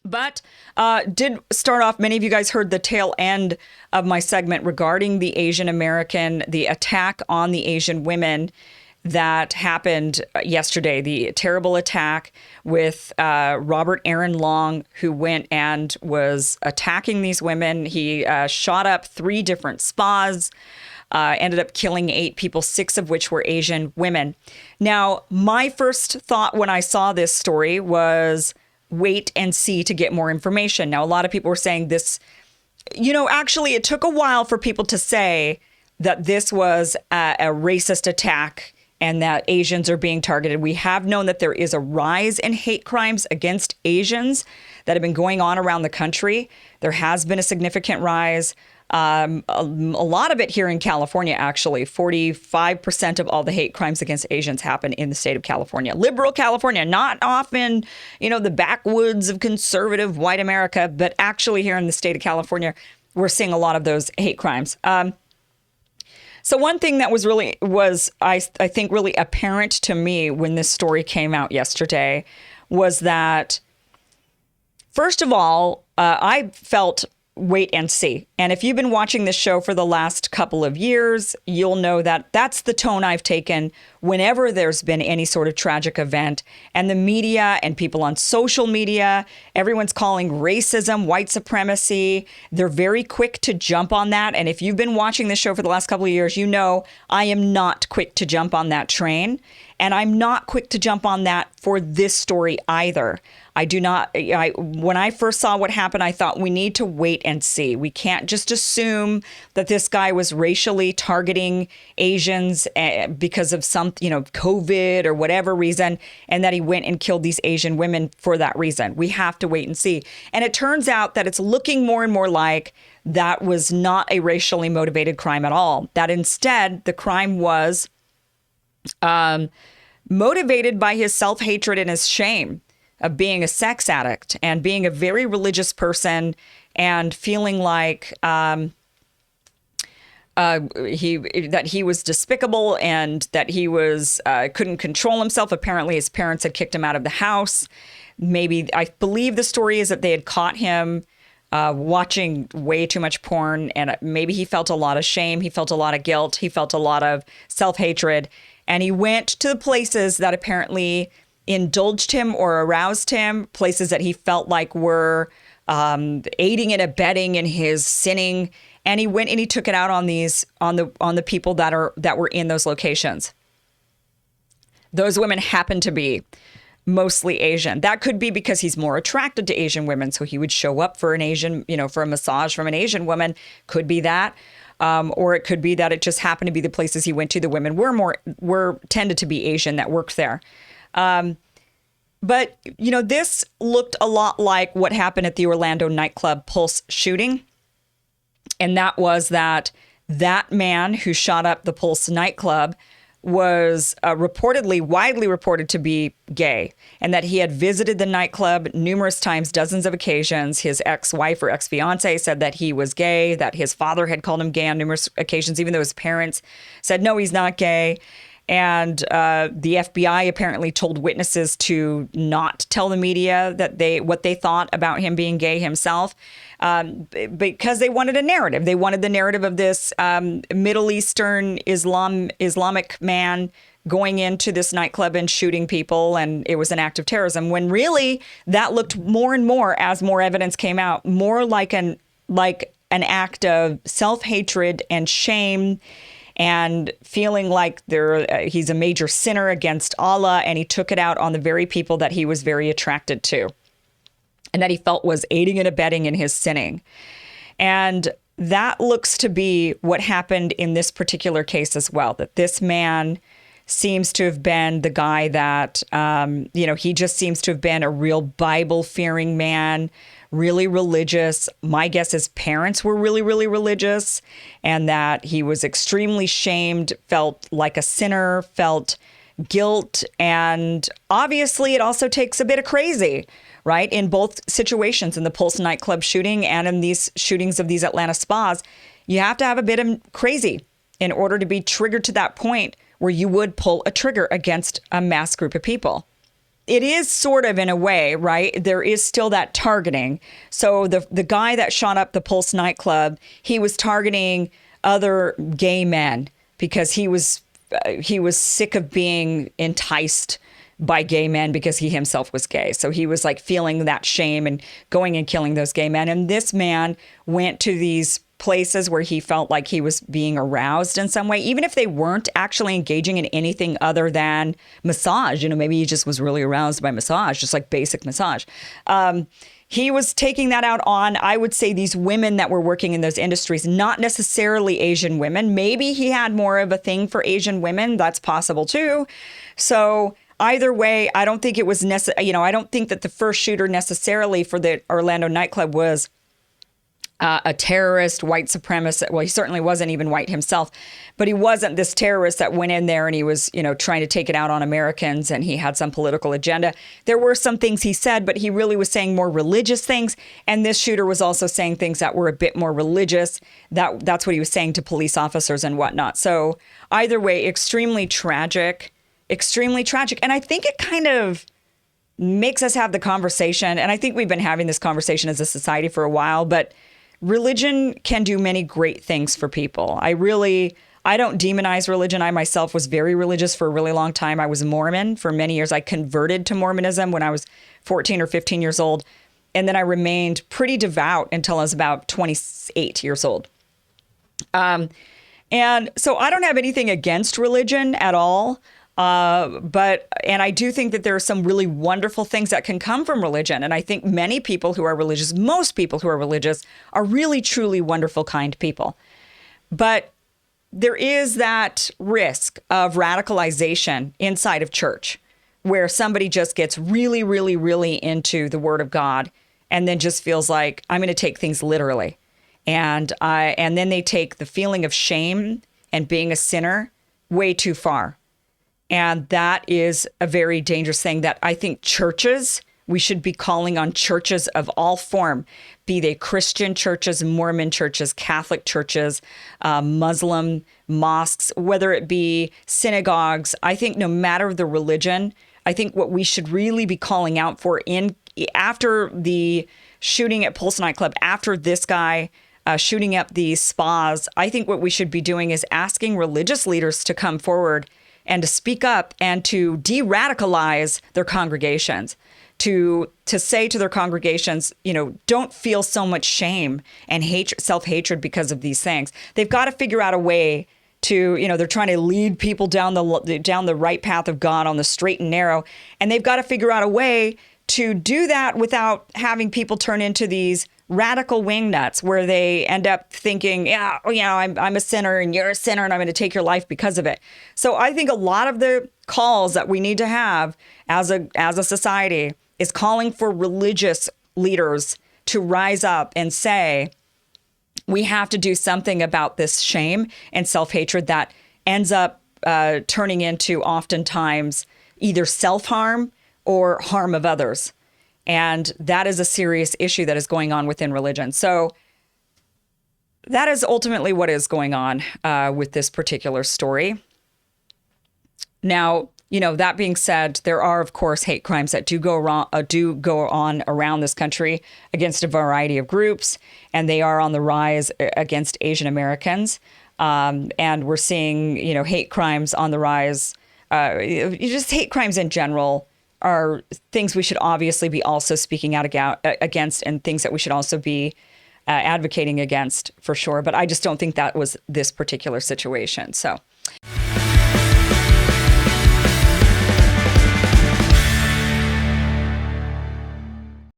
But did start off, many of you guys heard the tail end of my segment regarding the Asian American, the attack on the Asian women that happened yesterday, the terrible attack with Robert Aaron Long, who went and was attacking these women. He shot up 3 different spas, ended up killing 8 people, 6 of which were Asian women. Now, my first thought when I saw this story was wait and see to get more information. Now, a lot of people were saying this, actually, it took a while for people to say that this was a racist attack and that Asians are being targeted. We have known that there is a rise in hate crimes against Asians that have been going on around the country. There has been a significant rise. A lot of it here in California, actually. 45% of all the hate crimes against Asians happen in the state of California. Liberal California, not often, the backwoods of conservative white America, but actually here in the state of California, we're seeing a lot of those hate crimes. So one thing that I think really apparent to me when this story came out yesterday was that, first of all, I felt wait and see. And if you've been watching this show for the last couple of years, you'll know that that's the tone I've taken whenever there's been any sort of tragic event. And the media and people on social media, everyone's calling racism, white supremacy. They're very quick to jump on that. And if you've been watching this show for the last couple of years, you know I am not quick to jump on that train. And I'm not quick to jump on that for this story either. When I first saw what happened, I thought we need to wait and see. We can't just assume that this guy was racially targeting Asians because of some, COVID or whatever reason, and that he went and killed these Asian women for that reason. We have to wait and see. And it turns out that it's looking more and more like that was not a racially motivated crime at all. That instead, the crime was motivated by his self-hatred and his shame of being a sex addict and being a very religious person and feeling like he was despicable and that he was couldn't control himself. Apparently, his parents had kicked him out of the house. Maybe, I believe the story is that they had caught him watching way too much porn, and maybe he felt a lot of shame. He felt a lot of guilt. He felt a lot of self-hatred. And he went to the places that apparently indulged him or aroused him, places that he felt like were aiding and abetting in his sinning. And he went and he took it out on the people that were in those locations. Those women happen to be mostly Asian. That could be because he's more attracted to Asian women, so he would show up for an Asian, for a massage from an Asian woman. Could be that. Or it could be that it just happened to be the places he went to. The women were tended to be Asian that worked there. But, this looked a lot like what happened at the Orlando nightclub Pulse shooting. And that was that man who shot up the Pulse nightclub was widely reported to be gay, and that he had visited the nightclub numerous times, dozens of occasions. His ex-wife or ex-fiance said that he was gay, that his father had called him gay on numerous occasions, even though his parents said, no, he's not gay. And the FBI apparently told witnesses to not tell the media that what they thought about him being gay himself, because they wanted a narrative. They wanted the narrative of this Middle Eastern Islamic man going into this nightclub and shooting people, and it was an act of terrorism. When really that looked more and more, as more evidence came out, more like an act of self-hatred and shame, and feeling like he's a major sinner against Allah, and he took it out on the very people that he was very attracted to and that he felt was aiding and abetting in his sinning. And that looks to be what happened in this particular case as well, that this man seems to have been the guy that, he just seems to have been a real Bible-fearing man, really religious. My guess his parents were really, really religious, and that he was extremely shamed, felt like a sinner, felt guilt. And obviously it also takes a bit of crazy, right? In both situations, in the Pulse nightclub shooting and in these shootings of these Atlanta spas, you have to have a bit of crazy in order to be triggered to that point where you would pull a trigger against a mass group of people. it is sort of in a way, right? There is still that targeting. So the guy that shot up the Pulse nightclub, he was targeting other gay men because he was sick of being enticed by gay men because he himself was gay. So he was like feeling that shame and going and killing those gay men. And this man went to these places where he felt like he was being aroused in some way, even if they weren't actually engaging in anything other than massage. You know, maybe he just was really aroused by massage, just like basic massage. He was taking that out on, I would say, these women that were working in those industries, not necessarily Asian women. Maybe he had more of a thing for Asian women. That's possible too. So either way, I don't think it was I don't think that the first shooter necessarily for the Orlando nightclub was a terrorist, white supremacist. Well, he certainly wasn't even white himself, but he wasn't this terrorist that went in there and he was, trying to take it out on Americans and he had some political agenda. There were some things he said, but he really was saying more religious things. And this shooter was also saying things that were a bit more religious. That's what he was saying to police officers and whatnot. So either way, extremely tragic. And I think it kind of makes us have the conversation. And I think we've been having this conversation as a society for a while, but religion can do many great things for people. I don't demonize religion. I myself was very religious for a really long time. I was Mormon for many years. I converted to Mormonism when I was 14 or 15 years old. And then I remained pretty devout until I was about 28 years old. And so I don't have anything against religion at all. And I do think that there are some really wonderful things that can come from religion. And I think many people who are religious, most people who are religious, are really, truly wonderful, kind people. But there is that risk of radicalization inside of church where somebody just gets really, really, really into the Word of God and then just feels like, I'm going to take things literally. And then they take the feeling of shame and being a sinner way too far. And that is a very dangerous thing that I think we should be calling on churches of all form, be they Christian churches, Mormon churches, Catholic churches, Muslim mosques, whether it be synagogues. I think no matter the religion, I think what we should really be calling out for after the shooting at Pulse nightclub, after this guy shooting up these spas, I think what we should be doing is asking religious leaders to come forward and to speak up and to de-radicalize their congregations, to say to their congregations, don't feel so much shame and self-hatred because of these things. They've got to figure out a way to, they're trying to lead people down the right path of God on the straight and narrow, and they've got to figure out a way to do that without having people turn into these radical wingnuts where they end up thinking, I'm a sinner and you're a sinner and I'm going to take your life because of it. So I think a lot of the calls that we need to have as a society is calling for religious leaders to rise up and say, we have to do something about this shame and self-hatred that ends up turning into oftentimes either self-harm or harm of others. And that is a serious issue that is going on within religion. So that is ultimately what is going on with this particular story. Now, that being said, there are, of course, hate crimes that do go on around this country against a variety of groups, and they are on the rise against Asian Americans. And we're seeing, hate crimes on the rise. Just hate crimes in general are things we should obviously be also speaking out against, and things that we should also be advocating against for sure. But I just don't think that was this particular situation. So